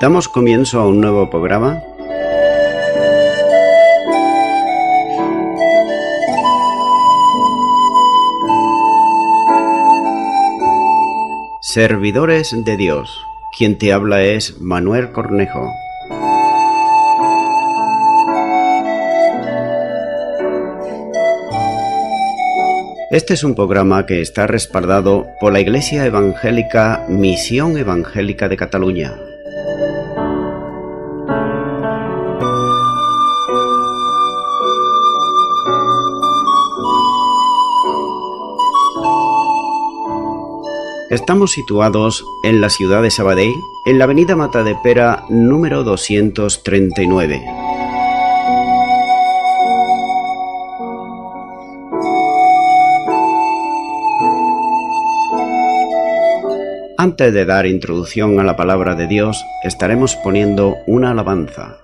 Damos comienzo a un nuevo programa. Servidores de Dios. Quien te habla es Manuel Cornejo. Este es un programa que está respaldado por la Iglesia Evangélica Misión Evangélica de Cataluña. Estamos situados en la ciudad de Sabadell, en la avenida Matadepera número 239. Antes de dar introducción a la palabra de Dios, estaremos poniendo una alabanza.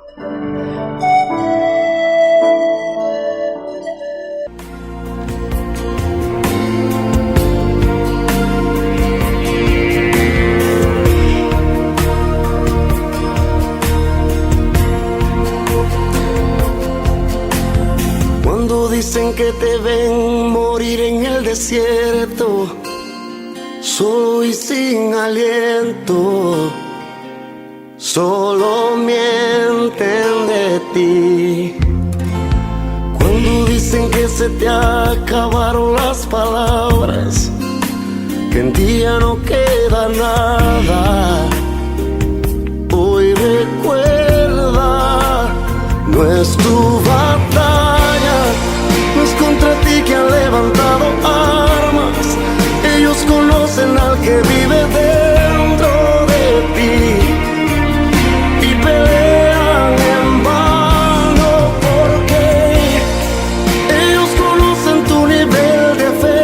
Cuando dicen que te ven morir en el desierto, solo y sin aliento, solo mienten de ti. Cuando dicen que se te acabaron las palabras, que en ti ya no queda nada, hoy recuerda, no es tu batalla, no es contra ti que han levantado armas. Ellos conocen al que vive dentro de ti y pelean en vano, porque ellos conocen tu nivel de fe,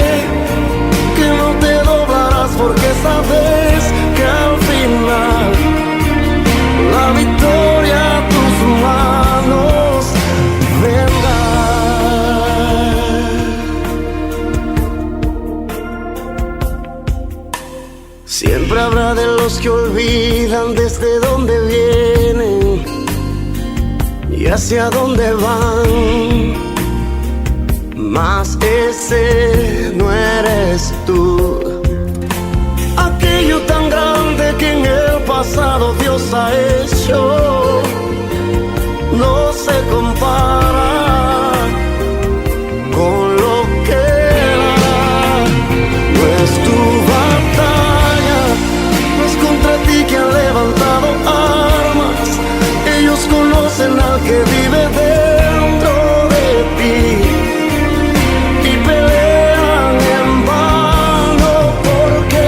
que no te doblarás porque sabes que al final la victoria a tus manos vendrá. Siempre habrá de los que olvidan desde dónde vienen y hacia dónde van, mas ese no eres tú. Aquello tan grande que en el pasado Dios ha hecho no se compara con lo que era. No es tu batalla, contra ti que han levantado armas. Ellos conocen al que vive dentro de ti y pelean en vano, porque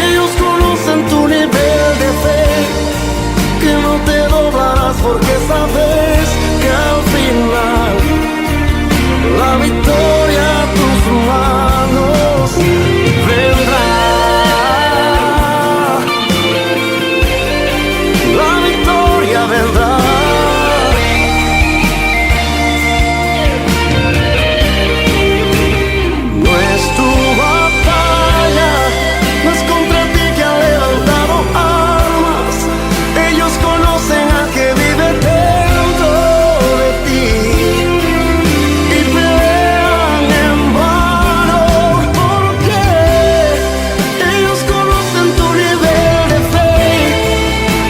ellos conocen tu nivel de fe, que no te doblarás porque sabes que al final la victoria a tus manos vendrá. Vendrá. No es tu batalla, no es contra ti que han levantado armas. Ellos conocen al que vive dentro de ti y pelean en vano, porque ellos conocen tu nivel de fe,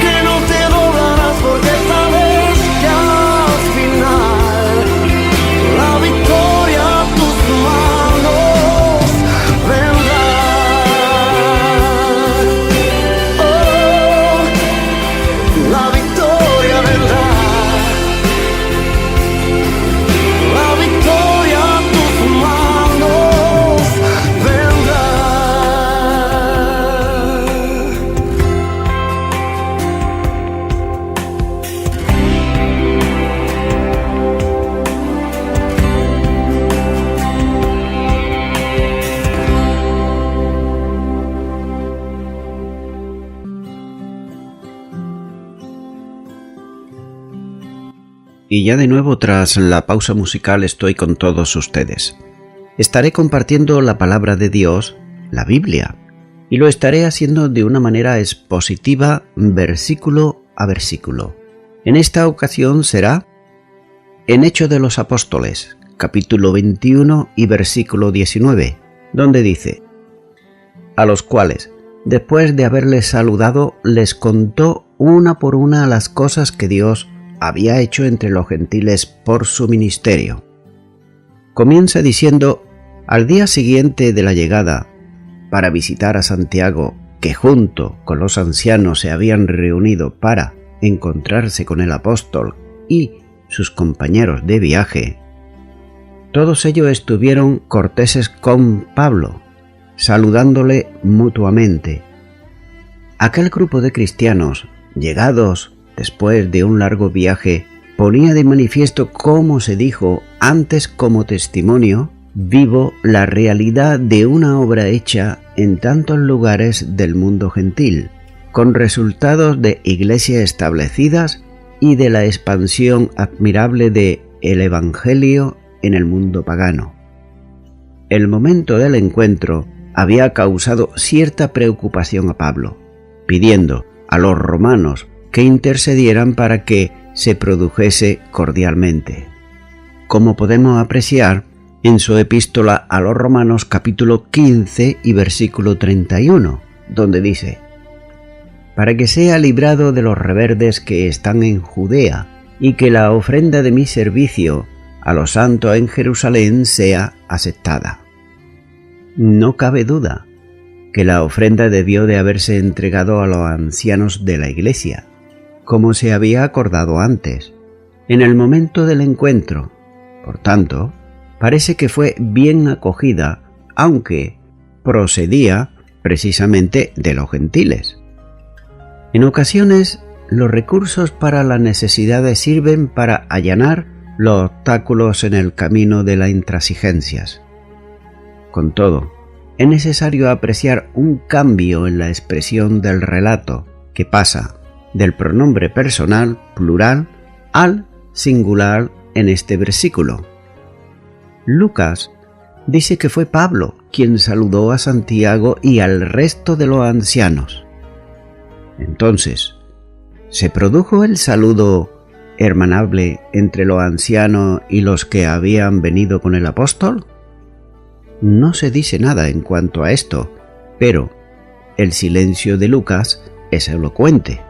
que no te doblarás porque sabes que al final la victoria a tus manos vendrá. Oh, la victoria vendrá. La victoria a tus manos vendrá. Y ya de nuevo, tras la pausa musical, estoy con todos ustedes. Estaré compartiendo la palabra de Dios, la Biblia, y lo estaré haciendo de una manera expositiva, versículo a versículo. En esta ocasión será en Hechos de los Apóstoles, capítulo 21 y versículo 19, donde dice: a los cuales, después de haberles saludado, les contó una por una las cosas que Dios había hecho entre los gentiles por su ministerio. Comienza diciendo: al día siguiente de la llegada, para visitar a Santiago, que junto con los ancianos se habían reunido para encontrarse con el apóstol y sus compañeros de viaje, todos ellos estuvieron corteses con Pablo, saludándole mutuamente. Aquel grupo de cristianos, llegados después de un largo viaje, ponía de manifiesto, como se dijo antes como testimonio vivo, la realidad de una obra hecha en tantos lugares del mundo gentil, con resultados de iglesias establecidas y de la expansión admirable de el Evangelio en el mundo pagano. El momento del encuentro había causado cierta preocupación a Pablo, pidiendo a los romanos que intercedieran para que se produjese cordialmente, como podemos apreciar en su epístola a los Romanos capítulo 15 y versículo 31, donde dice: para que sea librado de los rebeldes que están en Judea, y que la ofrenda de mi servicio a los santos en Jerusalén sea aceptada. No cabe duda que la ofrenda debió de haberse entregado a los ancianos de la iglesia, como se había acordado antes, en el momento del encuentro. Por tanto, parece que fue bien acogida, aunque procedía precisamente de los gentiles. En ocasiones, los recursos para las necesidades sirven para allanar los obstáculos en el camino de las intransigencias. Con todo, es necesario apreciar un cambio en la expresión del relato, que pasa del pronombre personal plural al singular en este versículo. Lucas dice que fue Pablo quien saludó a Santiago y al resto de los ancianos. Entonces, ¿se produjo el saludo hermanable entre los ancianos y los que habían venido con el apóstol? No se dice nada en cuanto a esto, pero el silencio de Lucas es elocuente,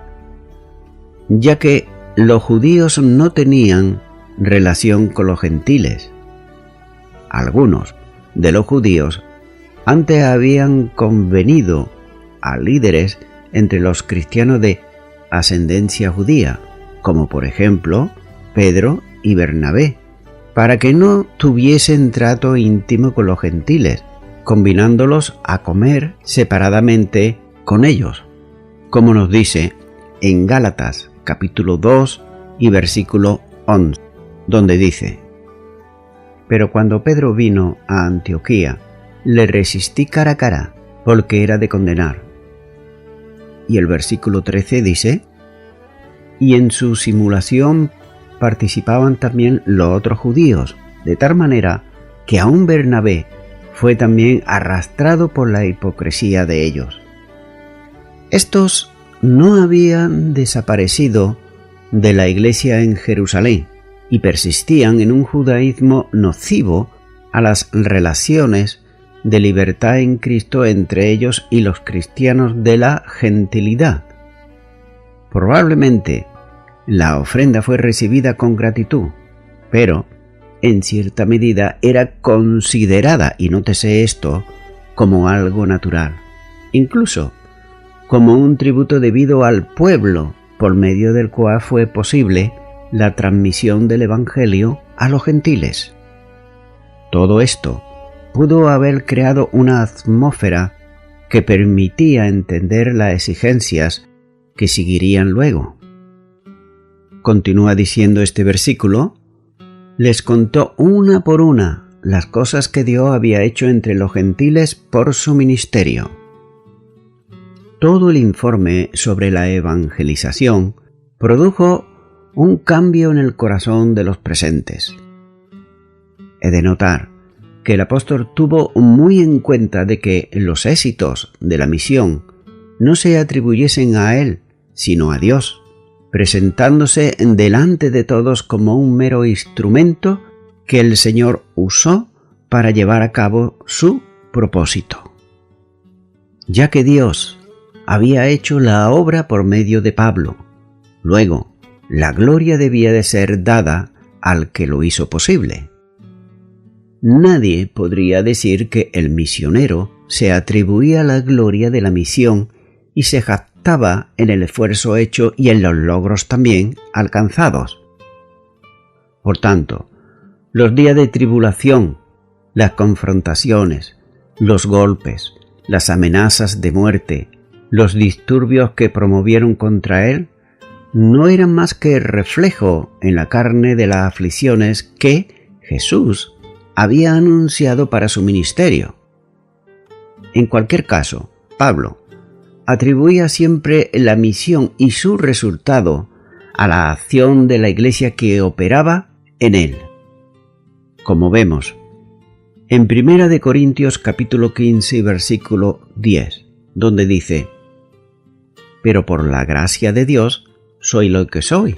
ya que los judíos no tenían relación con los gentiles. Algunos de los judíos antes habían convenido a líderes entre los cristianos de ascendencia judía, como por ejemplo Pedro y Bernabé, para que no tuviesen trato íntimo con los gentiles, combinándolos a comer separadamente con ellos, como nos dice en Gálatas capítulo 2 y versículo 11, donde dice: pero cuando Pedro vino a Antioquía, le resistí cara a cara, porque era de condenar. Y el versículo 13 dice: y en su simulación participaban también los otros judíos, de tal manera que aún Bernabé fue también arrastrado por la hipocresía de ellos. Estos no habían desaparecido de la iglesia en Jerusalén y persistían en un judaísmo nocivo a las relaciones de libertad en Cristo entre ellos y los cristianos de la gentilidad. Probablemente la ofrenda fue recibida con gratitud, pero en cierta medida era considerada, y nótese esto, como algo natural, incluso como un tributo debido al pueblo por medio del cual fue posible la transmisión del Evangelio a los gentiles. Todo esto pudo haber creado una atmósfera que permitía entender las exigencias que seguirían luego. Continúa diciendo este versículo: les contó una por una las cosas que Dios había hecho entre los gentiles por su ministerio. Todo el informe sobre la evangelización produjo un cambio en el corazón de los presentes. He de notar que el apóstol tuvo muy en cuenta de que los éxitos de la misión no se atribuyesen a él, sino a Dios, presentándose delante de todos como un mero instrumento que el Señor usó para llevar a cabo su propósito. Ya que Dios había hecho la obra por medio de Pablo, luego la gloria debía de ser dada al que lo hizo posible. Nadie podría decir que el misionero se atribuía la gloria de la misión y se jactaba en el esfuerzo hecho y en los logros también alcanzados. Por tanto, los días de tribulación, las confrontaciones, los golpes, las amenazas de muerte, los disturbios que promovieron contra él, no eran más que reflejo en la carne de las aflicciones que Jesús había anunciado para su ministerio. En cualquier caso, Pablo atribuía siempre la misión y su resultado a la acción de la iglesia que operaba en él. Como vemos en 1 Corintios capítulo 15 versículo 10, donde dice: «Pero por la gracia de Dios soy lo que soy,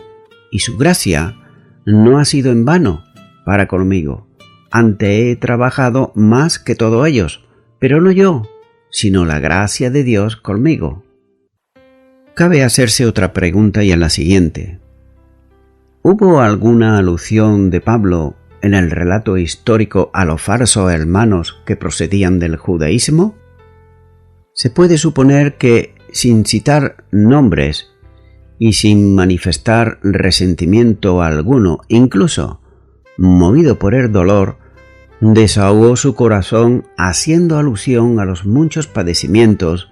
y su gracia no ha sido en vano para conmigo. Antes he trabajado más que todos ellos, pero no yo, sino la gracia de Dios conmigo». Cabe hacerse otra pregunta, y es la siguiente: ¿hubo alguna alusión de Pablo en el relato histórico a los falsos hermanos que procedían del judaísmo? Se puede suponer que, sin citar nombres y sin manifestar resentimiento alguno, incluso movido por el dolor, desahogó su corazón haciendo alusión a los muchos padecimientos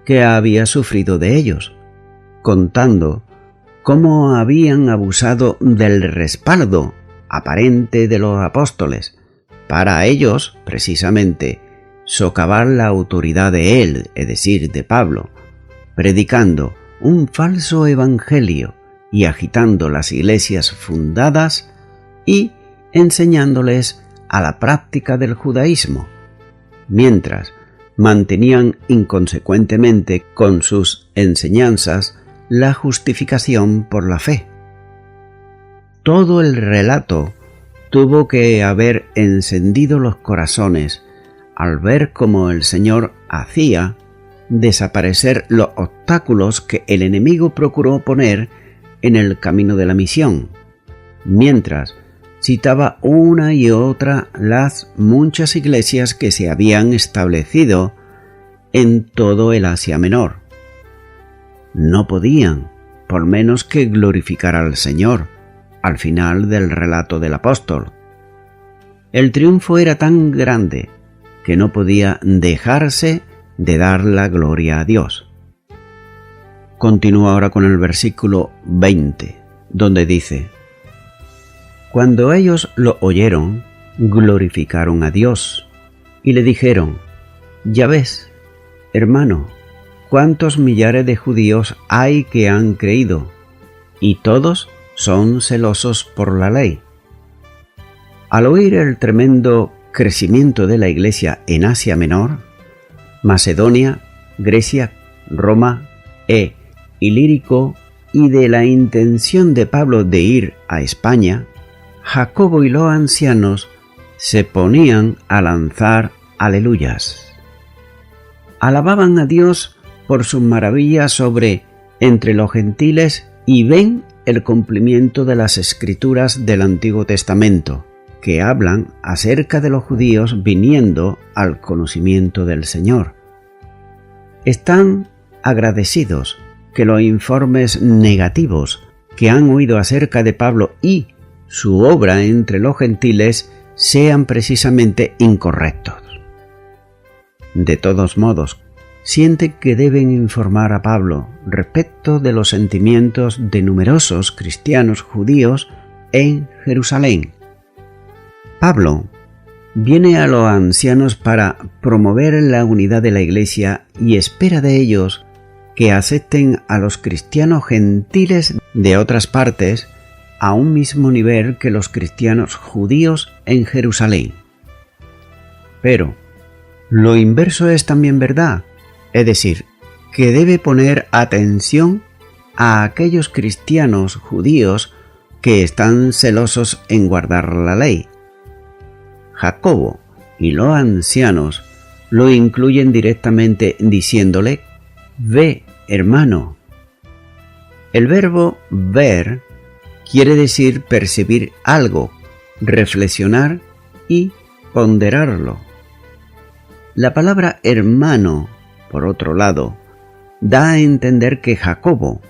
que había sufrido de ellos, contando cómo habían abusado del respaldo aparente de los apóstoles para ellos, precisamente, socavar la autoridad de él, es decir, de Pablo, predicando un falso evangelio y agitando las iglesias fundadas y enseñándoles a la práctica del judaísmo, mientras mantenían inconsecuentemente con sus enseñanzas la justificación por la fe. Todo el relato tuvo que haber encendido los corazones al ver cómo el Señor hacía desaparecer los obstáculos que el enemigo procuró poner en el camino de la misión, mientras citaba una y otra las muchas iglesias que se habían establecido en todo el Asia Menor. No podían, por menos que glorificar al Señor, al final del relato del apóstol. El triunfo era tan grande que no podía dejarse de dar la gloria a Dios. Continúa ahora con el versículo 20, donde dice: «Cuando ellos lo oyeron, glorificaron a Dios y le dijeron: ya ves, hermano, cuántos millares de judíos hay que han creído, y todos son celosos por la ley». Al oír el tremendo crecimiento de la iglesia en Asia Menor, Macedonia, Grecia, Roma, Ilírico, y de la intención de Pablo de ir a España, Jacobo y los ancianos se ponían a lanzar aleluyas. Alababan a Dios por sus maravillas entre los gentiles y ven el cumplimiento de las escrituras del Antiguo Testamento, que hablan acerca de los judíos viniendo al conocimiento del Señor. Están agradecidos que los informes negativos que han oído acerca de Pablo y su obra entre los gentiles sean precisamente incorrectos. De todos modos, sienten que deben informar a Pablo respecto de los sentimientos de numerosos cristianos judíos en Jerusalén. Pablo viene a los ancianos para promover la unidad de la iglesia y espera de ellos que acepten a los cristianos gentiles de otras partes a un mismo nivel que los cristianos judíos en Jerusalén. Pero lo inverso es también verdad, es decir, que debe poner atención a aquellos cristianos judíos que están celosos en guardar la ley. Jacobo y los ancianos lo incluyen directamente diciéndole: «Ve, hermano». El verbo ver quiere decir percibir algo, reflexionar y ponderarlo. La palabra hermano, por otro lado, da a entender que Jacobo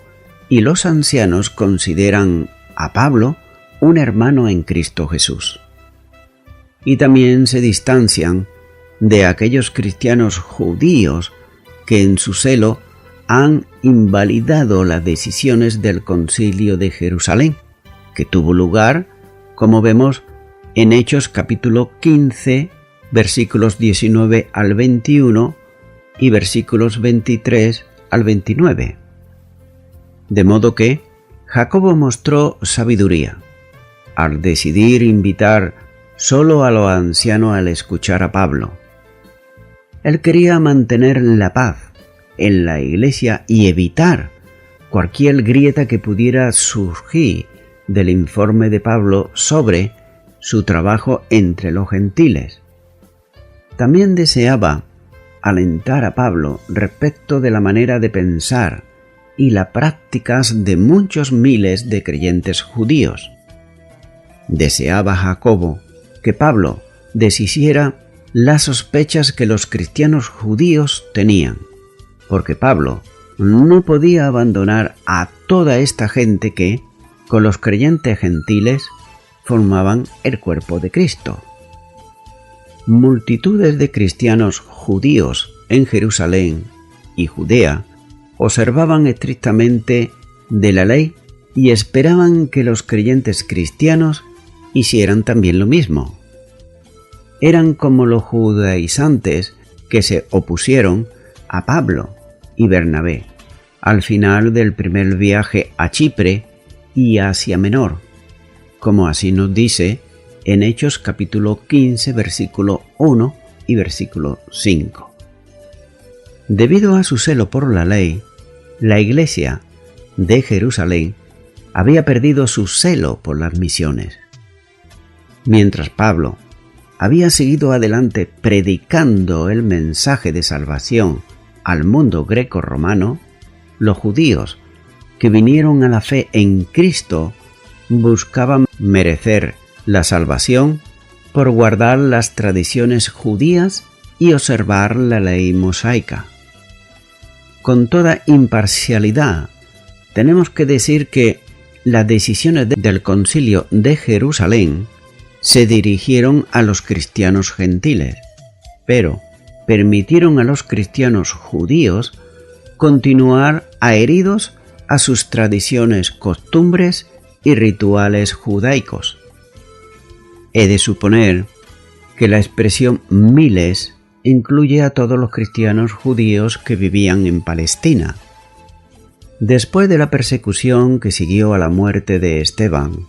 y los ancianos consideran a Pablo un hermano en Cristo Jesús. Y también se distancian de aquellos cristianos judíos que en su celo han invalidado las decisiones del Concilio de Jerusalén, que tuvo lugar, como vemos, en Hechos capítulo 15, versículos 19 al 21 y versículos 23 al 29. De modo que Jacobo mostró sabiduría al decidir invitar solo a los ancianos al escuchar a Pablo. Él quería mantener la paz en la iglesia y evitar cualquier grieta que pudiera surgir del informe de Pablo sobre su trabajo entre los gentiles. También deseaba alentar a Pablo respecto de la manera de pensar y las prácticas de muchos miles de creyentes judíos. Deseaba Jacobo que Pablo deshiciera las sospechas que los cristianos judíos tenían, porque Pablo no podía abandonar a toda esta gente que, con los creyentes gentiles, formaban el cuerpo de Cristo. Multitudes de cristianos judíos en Jerusalén y Judea observaban estrictamente de la ley y esperaban que los creyentes cristianos hicieran también lo mismo. Eran como los judaizantes que se opusieron a Pablo y Bernabé al final del primer viaje a Chipre y Asia Menor, como así nos dice en Hechos capítulo 15, versículo 1 y versículo 5. Debido a su celo por la ley, la iglesia de Jerusalén había perdido su celo por las misiones. Mientras Pablo había seguido adelante predicando el mensaje de salvación al mundo greco-romano, los judíos que vinieron a la fe en Cristo buscaban merecer la salvación por guardar las tradiciones judías y observar la ley mosaica. Con toda imparcialidad, tenemos que decir que las decisiones del Concilio de Jerusalén se dirigieron a los cristianos gentiles, pero permitieron a los cristianos judíos continuar adheridos a sus tradiciones, costumbres y rituales judaicos. He de suponer que la expresión miles incluye a todos los cristianos judíos que vivían en Palestina. Después de la persecución que siguió a la muerte de Esteban,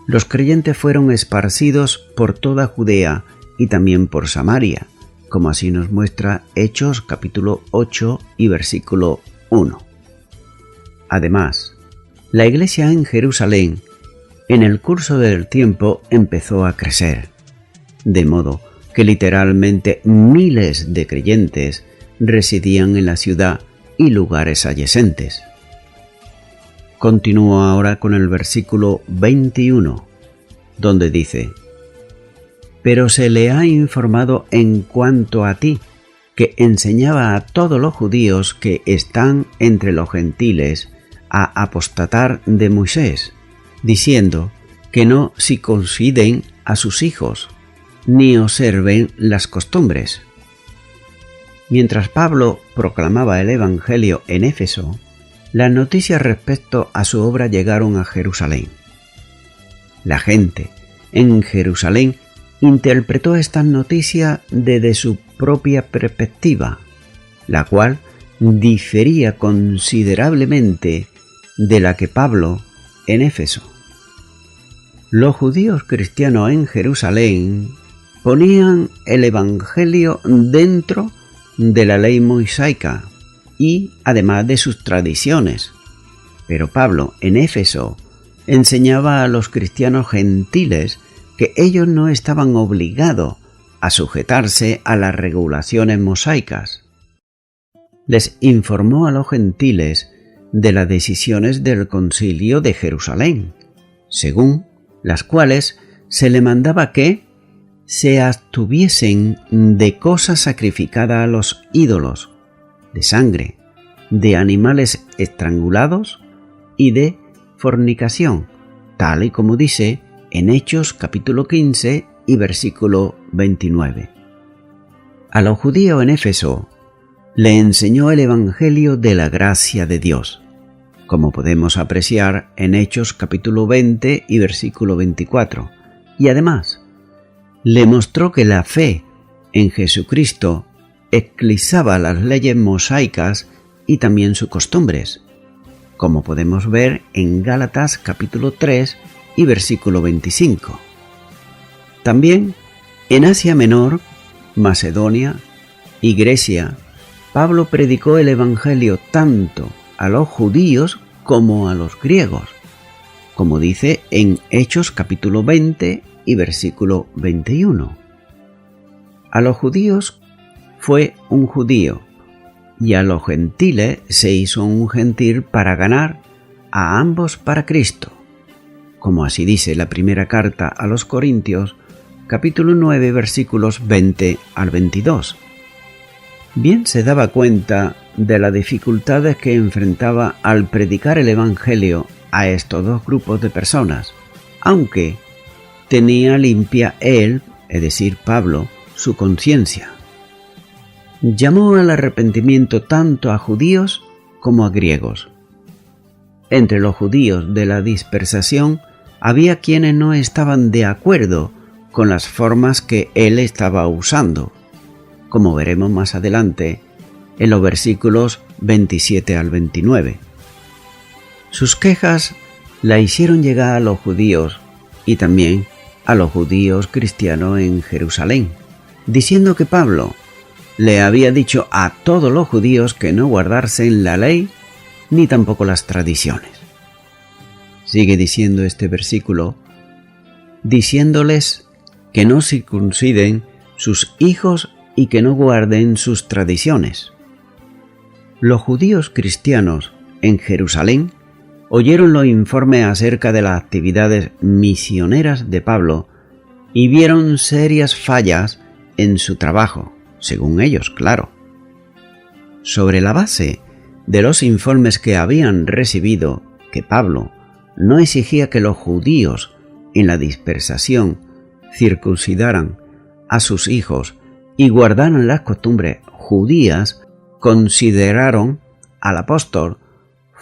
los creyentes fueron esparcidos por toda Judea y también por Samaria, como así nos muestra Hechos capítulo 8 y versículo 1. Además, la iglesia en Jerusalén, en el curso del tiempo, empezó a crecer, de modo que literalmente miles de creyentes residían en la ciudad y lugares adyacentes. Continúo ahora con el versículo 21, donde dice: «Pero se le ha informado en cuanto a ti, que enseñaba a todos los judíos que están entre los gentiles a apostatar de Moisés, diciendo que no circunciden a sus hijos, ni observen las costumbres». Mientras Pablo proclamaba el Evangelio en Éfeso, las noticias respecto a su obra llegaron a Jerusalén. La gente en Jerusalén interpretó estas noticias desde su propia perspectiva, la cual difería considerablemente de la que Pablo en Éfeso. Los judíos cristianos en Jerusalén ponían el Evangelio dentro de la ley mosaica y además de sus tradiciones. Pero Pablo, en Éfeso, enseñaba a los cristianos gentiles que ellos no estaban obligados a sujetarse a las regulaciones mosaicas. Les informó a los gentiles de las decisiones del Concilio de Jerusalén, según las cuales se le mandaba que se abstuviesen de cosas sacrificadas a los ídolos, de sangre, de animales estrangulados y de fornicación, tal y como dice en Hechos capítulo 15 y versículo 29. A los judíos en Éfeso le enseñó el Evangelio de la gracia de Dios, como podemos apreciar en Hechos capítulo 20 y versículo 24, y además le mostró que la fe en Jesucristo eclipsaba las leyes mosaicas y también sus costumbres, como podemos ver en Gálatas capítulo 3 y versículo 25. También en Asia Menor, Macedonia y Grecia, Pablo predicó el Evangelio tanto a los judíos como a los griegos, como dice en Hechos capítulo 20 y versículo 21. A los judíos fue un judío, y a los gentiles se hizo un gentil para ganar a ambos para Cristo, como así dice la primera carta a los Corintios, capítulo 9, versículos 20 al 22. Bien se daba cuenta de las dificultades que enfrentaba al predicar el Evangelio a estos dos grupos de personas, aunque tenía limpia él, es decir, Pablo, su conciencia. Llamó al arrepentimiento tanto a judíos como a griegos. Entre los judíos de la dispersación había quienes no estaban de acuerdo con las formas que él estaba usando, como veremos más adelante en los versículos 27 al 29. Sus quejas la hicieron llegar a los judíos y también a los judíos cristianos en Jerusalén, diciendo que Pablo le había dicho a todos los judíos que no guardasen la ley ni tampoco las tradiciones. Sigue diciendo este versículo, diciéndoles que no circunciden sus hijos y que no guarden sus tradiciones. Los judíos cristianos en Jerusalén oyeron los informes acerca de las actividades misioneras de Pablo y vieron serias fallas en su trabajo, según ellos, claro. Sobre la base de los informes que habían recibido, que Pablo no exigía que los judíos en la dispersación circuncidaran a sus hijos y guardaran las costumbres judías, consideraron al apóstol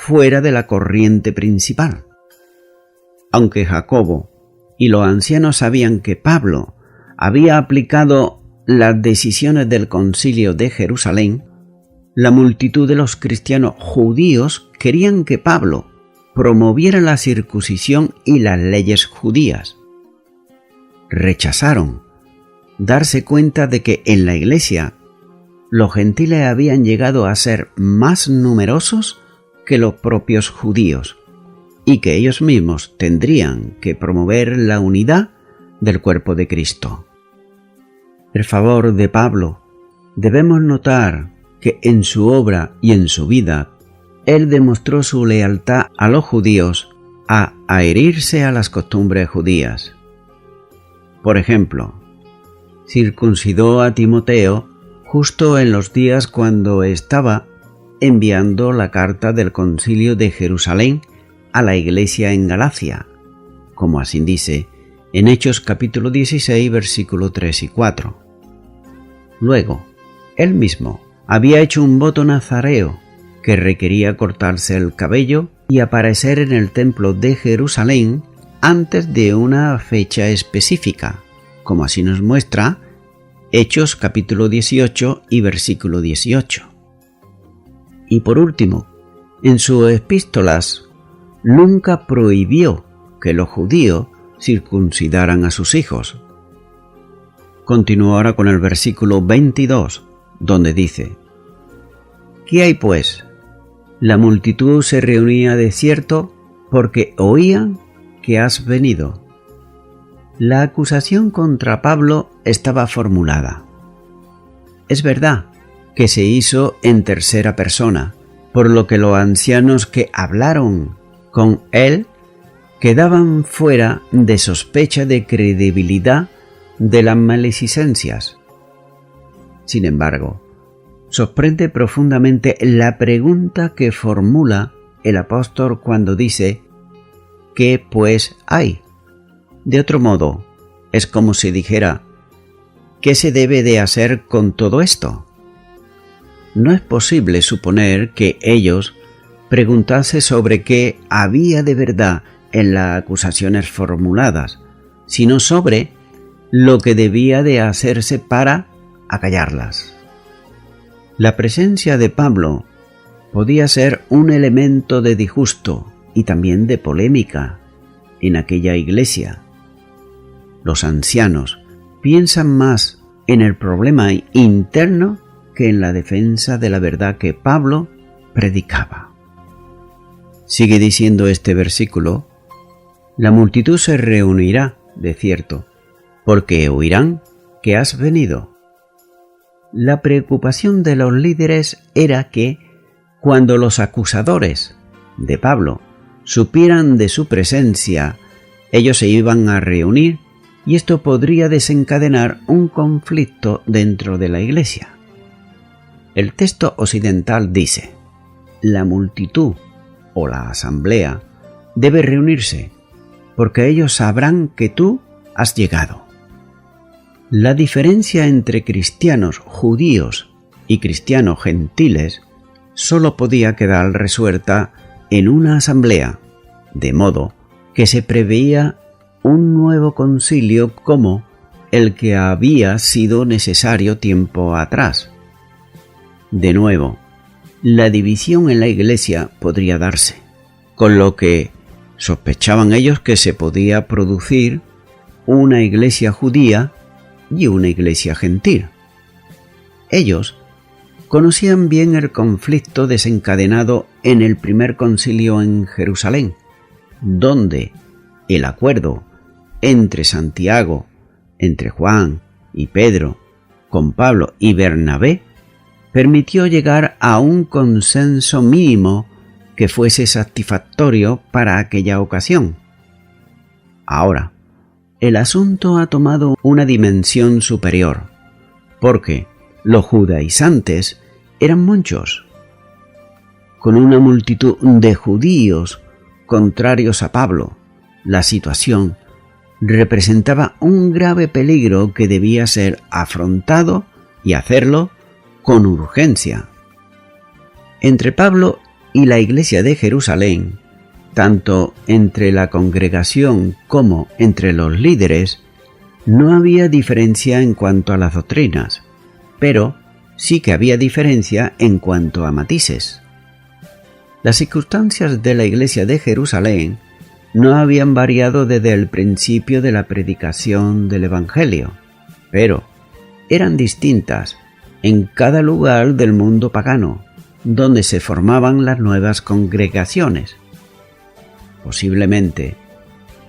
fuera de la corriente principal. Aunque Jacobo y los ancianos sabían que Pablo había aplicado las decisiones del Concilio de Jerusalén, la multitud de los cristianos judíos querían que Pablo promoviera la circuncisión y las leyes judías. Rechazaron darse cuenta de que en la iglesia los gentiles habían llegado a ser más numerosos que los propios judíos y que ellos mismos tendrían que promover la unidad del cuerpo de Cristo. En favor de Pablo, debemos notar que en su obra y en su vida, él demostró su lealtad a los judíos a adherirse a las costumbres judías. Por ejemplo, circuncidó a Timoteo justo en los días cuando estaba enviando la carta del Concilio de Jerusalén a la iglesia en Galacia, como así dice en Hechos capítulo 16, versículo 3 y 4. Luego, él mismo había hecho un voto nazareo que requería cortarse el cabello y aparecer en el templo de Jerusalén antes de una fecha específica, como así nos muestra Hechos capítulo 18 y versículo 18. Y por último, en sus epístolas nunca prohibió que los judíos circuncidaran a sus hijos. Continúo ahora con el versículo 22, donde dice: ¿Qué hay pues? La multitud se reunía de cierto porque oían que has venido. La acusación contra Pablo estaba formulada. Es verdad que se hizo en tercera persona, por lo que los ancianos que hablaron con él quedaban fuera de sospecha de credibilidad de las maledicencias. Sin embargo, sorprende profundamente la pregunta que formula el apóstol cuando dice: ¿qué pues hay? De otro modo, es como si dijera: ¿qué se debe de hacer con todo esto? No es posible suponer que ellos preguntasen sobre qué había de verdad en las acusaciones formuladas, sino sobre lo que debía de hacerse para acallarlas. La presencia de Pablo podía ser un elemento de disgusto y también de polémica en aquella iglesia. Los ancianos piensan más en el problema interno que en la defensa de la verdad que Pablo predicaba. Sigue diciendo este versículo: la multitud se reunirá, de cierto, porque oirán que has venido. La preocupación de los líderes era que, cuando los acusadores de Pablo supieran de su presencia, ellos se iban a reunir y esto podría desencadenar un conflicto dentro de la iglesia. El texto occidental dice: la multitud o la asamblea debe reunirse, porque ellos sabrán que tú has llegado. La diferencia entre cristianos judíos y cristianos gentiles solo podía quedar resuelta en una asamblea, de modo que se preveía un nuevo concilio como el que había sido necesario tiempo atrás. De nuevo, la división en la iglesia podría darse, con lo que sospechaban ellos que se podía producir una iglesia judía y una iglesia gentil. Ellos conocían bien el conflicto desencadenado en el primer concilio en Jerusalén, donde el acuerdo entre Santiago, entre Juan y Pedro, con Pablo y Bernabé, permitió llegar a un consenso mínimo que fuese satisfactorio para aquella ocasión. Ahora, el asunto ha tomado una dimensión superior, porque los judaizantes eran muchos. Con una multitud de judíos contrarios a Pablo, la situación representaba un grave peligro que debía ser afrontado y hacerlo con urgencia. Entre Pablo y la iglesia de Jerusalén, tanto entre la congregación como entre los líderes, no había diferencia en cuanto a las doctrinas, pero sí que había diferencia en cuanto a matices. Las circunstancias de la iglesia de Jerusalén no habían variado desde el principio de la predicación del Evangelio, pero eran distintas en cada lugar del mundo pagano, donde se formaban las nuevas congregaciones. Posiblemente,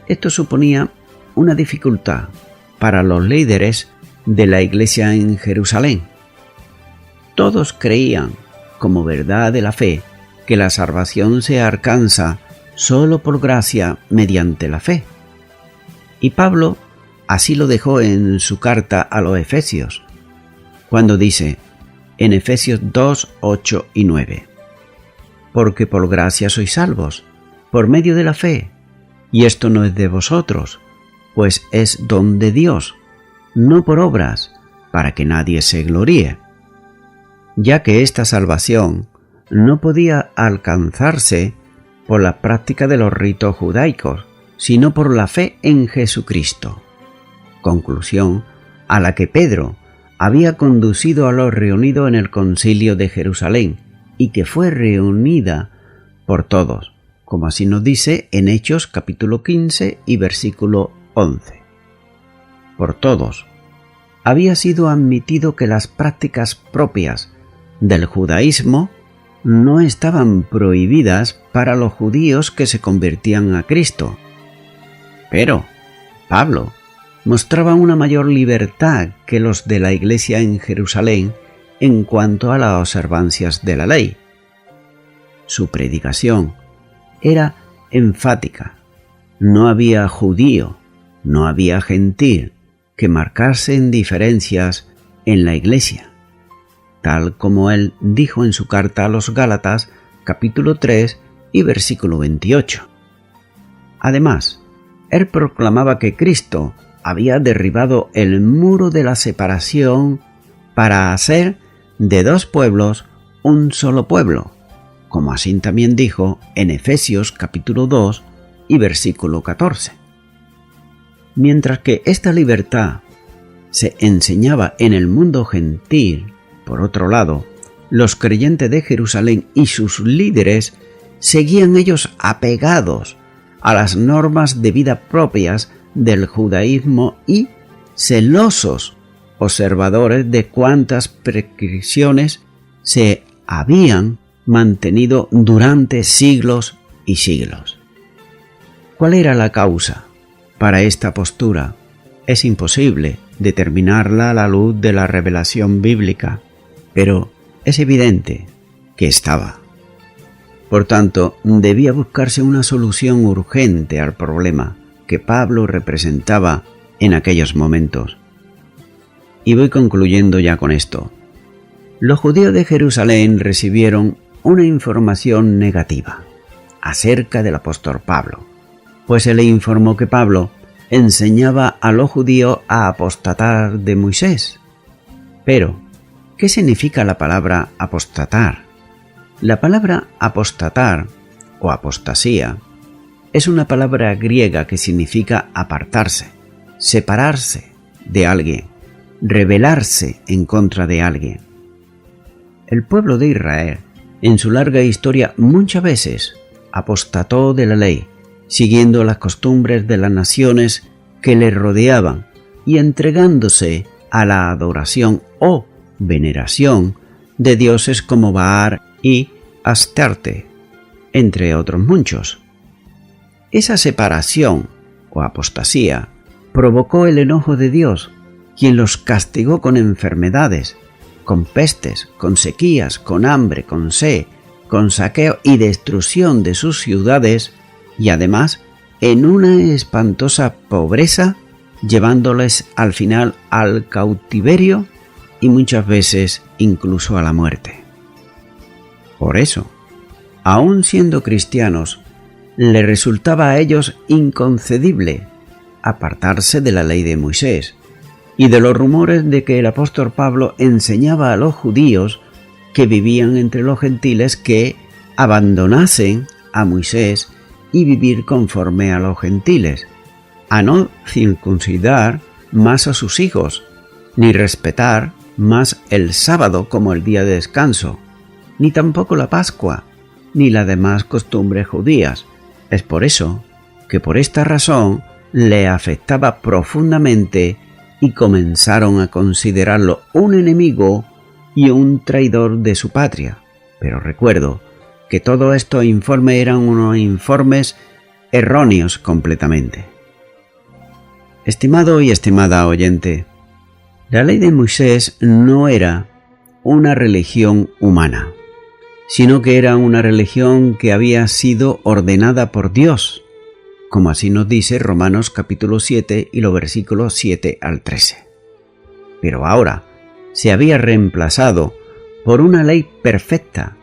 esto suponía una dificultad para los líderes de la iglesia en Jerusalén. Todos creían, como verdad de la fe, que la salvación se alcanza solo por gracia mediante la fe. Y Pablo así lo dejó en su carta a los Efesios, cuando dice en Efesios 2, 8 y 9: porque por gracia sois salvos, por medio de la fe, y esto no es de vosotros, pues es don de Dios, no por obras, para que nadie se gloríe. Ya que esta salvación no podía alcanzarse por la práctica de los ritos judaicos, sino por la fe en Jesucristo. Conclusión a la que Pedro había conducido a los reunidos en el concilio de Jerusalén y que fue reunida por todos, como así nos dice en Hechos capítulo 15 y versículo 11. Por todos, había sido admitido que las prácticas propias del judaísmo no estaban prohibidas para los judíos que se convertían a Cristo. Pero Pablo mostraba una mayor libertad que los de la iglesia en Jerusalén en cuanto a las observancias de la ley. Su predicación era enfática. No había judío, no había gentil que marcasen diferencias en la iglesia, tal como él dijo en su carta a los Gálatas, capítulo 3 y versículo 28. Además, él proclamaba que Cristo había derribado el muro de la separación para hacer de dos pueblos un solo pueblo, como así también dijo en Efesios capítulo 2 y versículo 14. Mientras que esta libertad se enseñaba en el mundo gentil, por otro lado, los creyentes de Jerusalén y sus líderes seguían ellos apegados a las normas de vida propias del judaísmo y celosos observadores de cuántas prescripciones se habían mantenido durante siglos y siglos. ¿Cuál era la causa para esta postura? Es imposible determinarla a la luz de la revelación bíblica, pero es evidente que estaba. Por tanto, debía buscarse una solución urgente al problema que Pablo representaba en aquellos momentos. Y voy concluyendo ya con esto. Los judíos de Jerusalén recibieron una información negativa acerca del apóstol Pablo, pues se le informó que Pablo enseñaba a los judíos a apostatar de Moisés. Pero, ¿qué significa la palabra apostatar? La palabra apostatar o apostasía es una palabra griega que significa apartarse, separarse de alguien, rebelarse en contra de alguien. El pueblo de Israel, en su larga historia, muchas veces apostató de la ley, siguiendo las costumbres de las naciones que le rodeaban y entregándose a la adoración o veneración de dioses como Baal y Astarte, entre otros muchos. Esa separación o apostasía provocó el enojo de Dios, quien los castigó con enfermedades, con pestes, con sequías, con hambre, con sed, con saqueo y destrucción de sus ciudades, y además en una espantosa pobreza, llevándoles al final al cautiverio y muchas veces incluso a la muerte. Por eso, aun siendo cristianos, le resultaba a ellos inconcebible apartarse de la ley de Moisés y de los rumores de que el apóstol Pablo enseñaba a los judíos que vivían entre los gentiles que abandonasen a Moisés y vivir conforme a los gentiles, a no circuncidar más a sus hijos, ni respetar más el sábado como el día de descanso, ni tampoco la Pascua, ni las demás costumbres judías. Es por eso que por esta razón le afectaba profundamente y comenzaron a considerarlo un enemigo y un traidor de su patria. Pero recuerdo que todos estos informes eran unos informes erróneos completamente. Estimado y estimada oyente, la ley de Moisés no era una religión humana, sino que era una religión que había sido ordenada por Dios, como así nos dice Romanos capítulo 7 y los versículos 7 al 13. Pero ahora se había reemplazado por una ley perfecta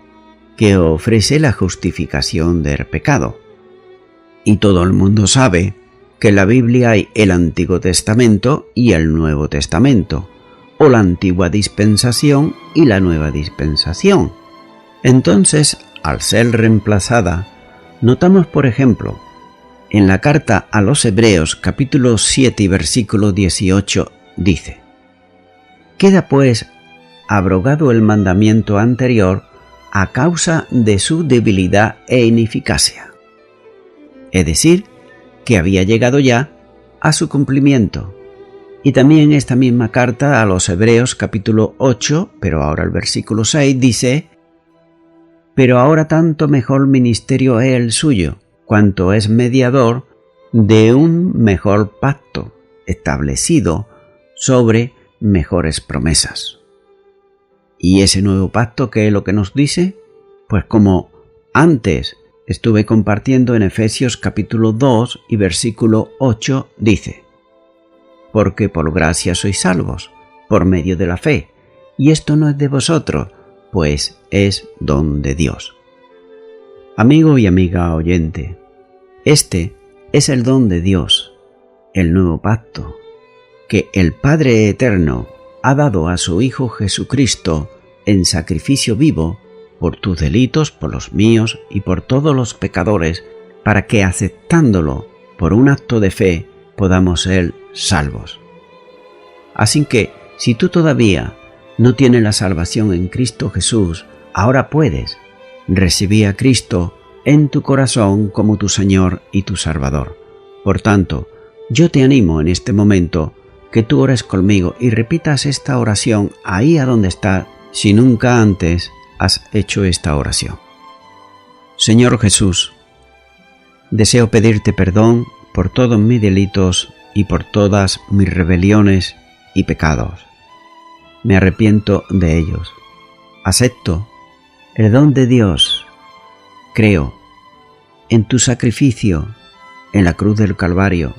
que ofrece la justificación del pecado. Y todo el mundo sabe que en la Biblia hay el Antiguo Testamento y el Nuevo Testamento, o la Antigua Dispensación y la Nueva Dispensación. Entonces, al ser reemplazada, notamos, por ejemplo, en la carta a los Hebreos capítulo 7 y versículo 18 dice: «Queda pues abrogado el mandamiento anterior a causa de su debilidad e ineficacia». Es decir, que había llegado ya a su cumplimiento. Y también esta misma carta a los Hebreos capítulo 8, pero ahora el versículo 6 dice: pero ahora tanto mejor ministerio es el suyo, cuanto es mediador de un mejor pacto, establecido sobre mejores promesas. ¿Y ese nuevo pacto qué es lo que nos dice? Pues como antes estuve compartiendo en Efesios capítulo 2 y versículo 8 dice: porque por gracia sois salvos, por medio de la fe, y esto no es de vosotros, pues es don de Dios. Amigo y amiga oyente, este es el don de Dios, el nuevo pacto, que el Padre Eterno ha dado a su Hijo Jesucristo en sacrificio vivo por tus delitos, por los míos y por todos los pecadores, para que aceptándolo por un acto de fe podamos ser salvos. Así que, si tú todavía no tienes la salvación en Cristo Jesús, ahora puedes recibir a Cristo en tu corazón como tu Señor y tu Salvador. Por tanto, yo te animo en este momento que tú ores conmigo y repitas esta oración ahí a donde estás, si nunca antes has hecho esta oración. Señor Jesús, deseo pedirte perdón por todos mis delitos y por todas mis rebeliones y pecados. Me arrepiento de ellos. Acepto el don de Dios. Creo en tu sacrificio en la cruz del Calvario,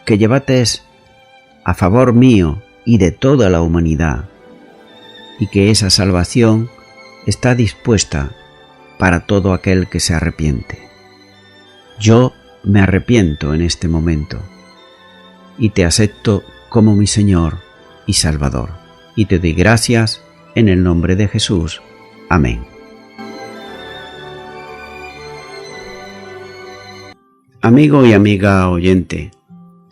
que llevaste a favor mío y de toda la humanidad, y que esa salvación está dispuesta para todo aquel que se arrepiente. Yo me arrepiento en este momento y te acepto como mi Señor y Salvador, y te doy gracias en el nombre de Jesús. Amén. Amigo y amiga oyente,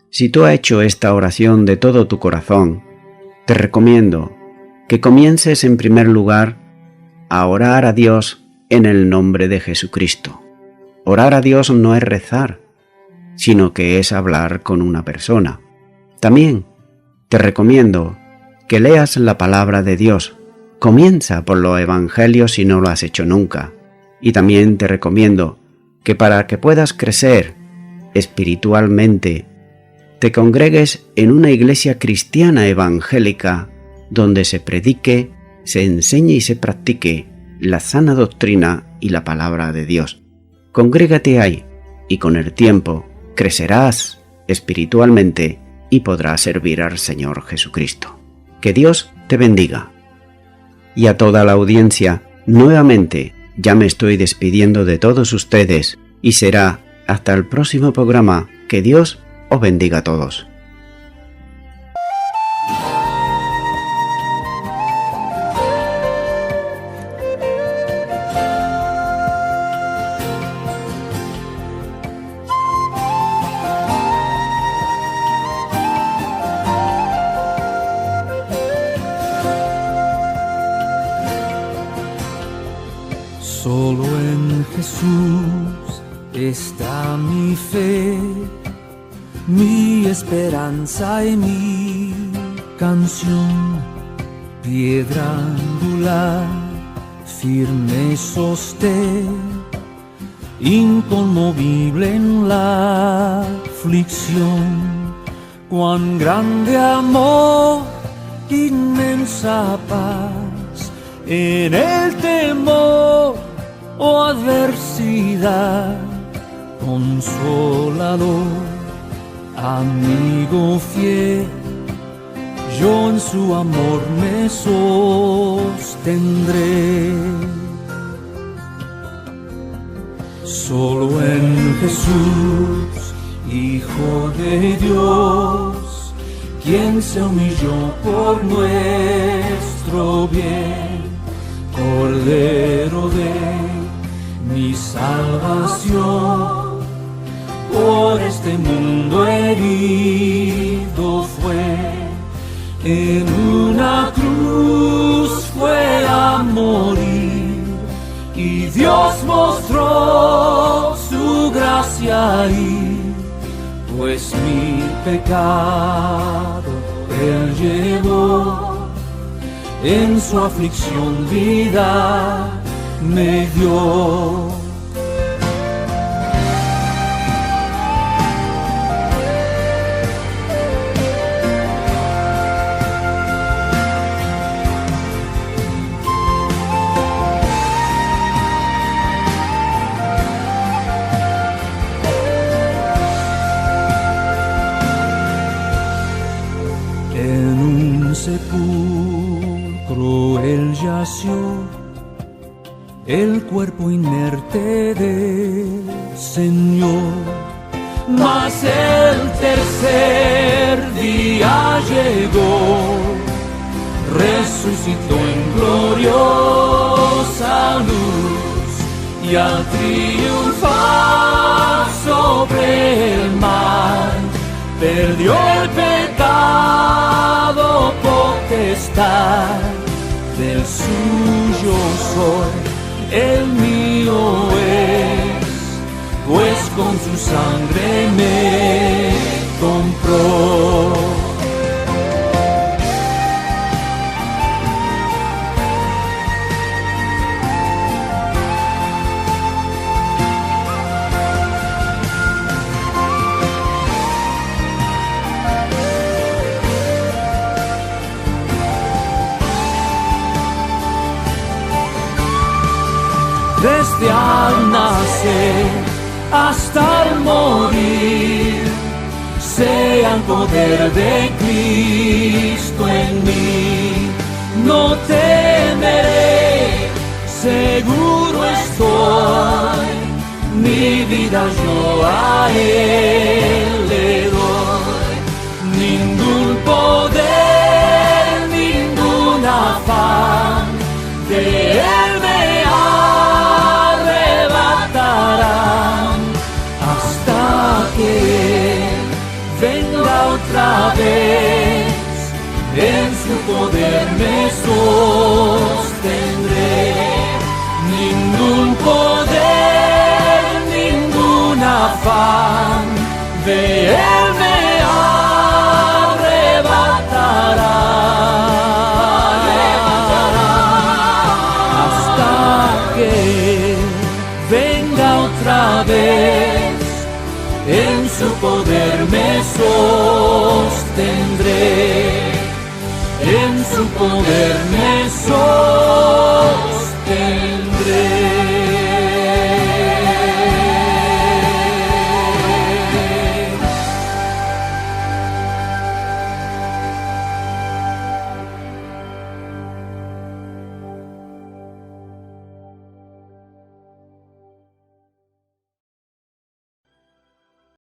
si tú has hecho esta oración de todo tu corazón, te recomiendo que comiences en primer lugar a orar a Dios en el nombre de Jesucristo. Orar a Dios no es rezar, sino que es hablar con una persona. También te recomiendo que leas la palabra de Dios. Comienza por los evangelios si no lo has hecho nunca. Y también te recomiendo que para que puedas crecer espiritualmente, te congregues en una iglesia cristiana evangélica donde se predique, se enseñe y se practique la sana doctrina y la palabra de Dios. Congrégate ahí y con el tiempo crecerás espiritualmente y podrás servir al Señor Jesucristo. Que Dios te bendiga. Y a toda la audiencia, nuevamente, ya me estoy despidiendo de todos ustedes y será hasta el próximo programa. Que Dios os bendiga a todos. Solo en Jesús está mi fe, mi esperanza y mi canción. Piedra angular, firme sostén, inconmovible en la aflicción. Cuán grande amor, inmensa paz, en el temor o adversidad, consolador, amigo fiel, yo en su amor me sostendré. Solo en Jesús, Hijo de Dios, quien se humilló por nuestro bien, Cordero de mi salvación, por este mundo herido fue, en una cruz fue a morir, y Dios mostró su gracia ahí, pues mi pecado llevó, en su aflicción vida me dio. En un sepulcro él yació, el cuerpo inerte del Señor. Mas el tercer día llegó, resucitó en gloriosa luz, y al triunfar sobre el mar, perdió el pecado potestad. Del suyo soy, el mío es, pues con su sangre me compró. Desde al nacer hasta el morir, sea el poder de Cristo en mí. No temeré, seguro estoy, mi vida yo a Él le doy. Ningún poder, ningún afán de Él me hasta que venga otra vez, en su poder me sostendré. Ningún poder, ningún afán de Él me arrebatará, hasta que venga otra vez, en su poder me sostendré, en su poder me sostendré.